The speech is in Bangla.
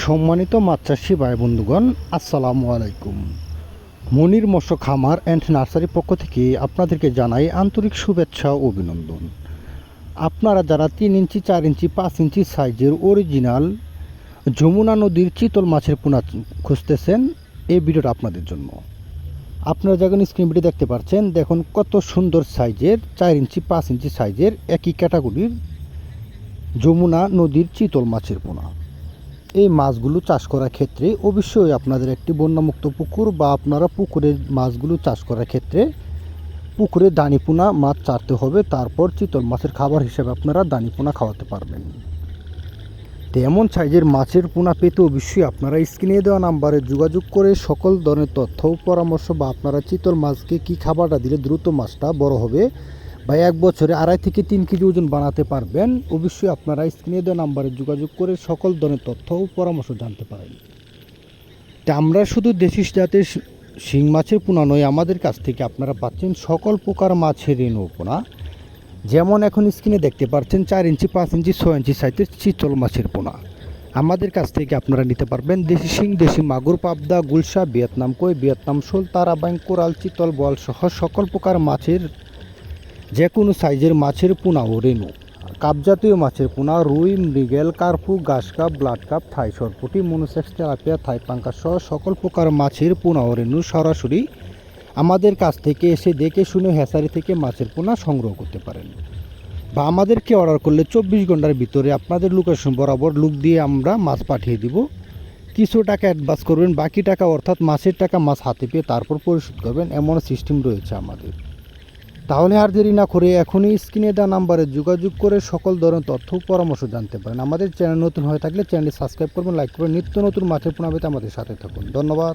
সম্মানিত মাছ চাষি ভাই বন্ধুগণ, আসসালামু আলাইকুম। মনির মৎস্য খামার অ্যান্ড নার্সারির পক্ষ থেকে আপনাদেরকে জানাই আন্তরিক শুভেচ্ছা ও অভিনন্দন। আপনারা যারা 3 ইঞ্চি 4 ইঞ্চি 5 ইঞ্চি সাইজের অরিজিনাল যমুনা নদীর চিতল মাছের পোনা খুঁজতেছেন, এই ভিডিওটা আপনাদের জন্য। আপনারা যখন স্ক্রিন ভিডিও দেখতে পাচ্ছেন, দেখুন কত সুন্দর সাইজের 4 ইঞ্চি 5 ইঞ্চি সাইজের একই ক্যাটাগরির যমুনা নদীর চিতল মাছের পোনা। এই মাছগুলো চাষ করার ক্ষেত্রে অবশ্যই আপনাদের একটি বন্যামুক্ত পুকুর বা আপনারা পুকুরের মাছগুলো চাষ করার ক্ষেত্রে পুকুরে দানিপোনা মাছ ছাড়তে হবে, তারপর চিতল মাছের খাবার হিসেবে আপনারা দানিপোনা খাওয়াতে পারবেন। তো এমন সাইজের মাছের পোনা পেতে অবশ্যই আপনারা স্ক্রিনে দেওয়া নাম্বারে যোগাযোগ করে সকল ধরনের তথ্য পরামর্শ বা আপনারা চিতল মাছকে কী খাবারটা দিলে দ্রুত মাছটা বড় হবে বা 1 বছরে 2.5 থেকে 3 কেজি ওজন বানাতে পারবেন, অবশ্যই আপনারা স্ক্রিনে দেওয়া নাম্বারে যোগাযোগ করে সকল ধরনের তথ্য ও পরামর্শ জানতে পারেন। তা আমরা শুধু দেশি জাতের শিং মাছের পোনা নয়, আমাদের কাছ থেকে আপনারা পাচ্ছেন সকল প্রকার মাছের রেণু পোনা। যেমন এখন স্ক্রিনে দেখতে পাচ্ছেন 4 ইঞ্চি 5 ইঞ্চি 6 ইঞ্চি সাইজের চিতল মাছের পোনা আমাদের কাছ থেকে আপনারা নিতে পারবেন। দেশি শিং, দেশি মাগুর, পাবদা, গুলশা, ভিয়েতনাম কই, ভিয়েতনাম শোল, তারাবাইং, কোরাল, চিতল, বল সহ সকল প্রকার মাছের যে কোনো সাইজের মাছের পোনা ও রেণু, কাপজাতীয় মাছের পোনা, রুই, মৃগেল, কার্পু, ঘাস কাপ, ব্লাড কাপ, থাই সরপুটি, মনোসেক্স, তেলাপিয়া, থাই পাঙ্কা সহ সকল প্রকার মাছের পোনা ও রেণু সরাসরি আমাদের কাছ থেকে এসে দেখে শুনে হ্যাচারি থেকে মাছের পোনা সংগ্রহ করতে পারেন, বা আমাদেরকে অর্ডার করলে 24 ঘন্টার ভিতরে আপনাদের লোকেশন বরাবর লুক দিয়ে আমরা মাছ পাঠিয়ে দিব। কিছু টাকা অ্যাডভান্স করবেন, বাকি টাকা অর্থাৎ মাছের টাকা মাছ হাতে পেয়ে তারপর পরিশোধ করবেন, এমন সিস্টেম রয়েছে আমাদের। তাহলে আর দেরি না করে এখনই স্ক্রিনে দেওয়া নাম্বারে যোগাযোগ করে সকল ধরনের তথ্য পরামর্শ জানতে পারেন। আমাদের চ্যানেল নতুন হয়ে থাকলে চ্যানেলটি সাবস্ক্রাইব করবেন, লাইক করবেন, নিত্য নতুন মাছের পোনা পেতে আমাদের সাথে থাকুন। ধন্যবাদ।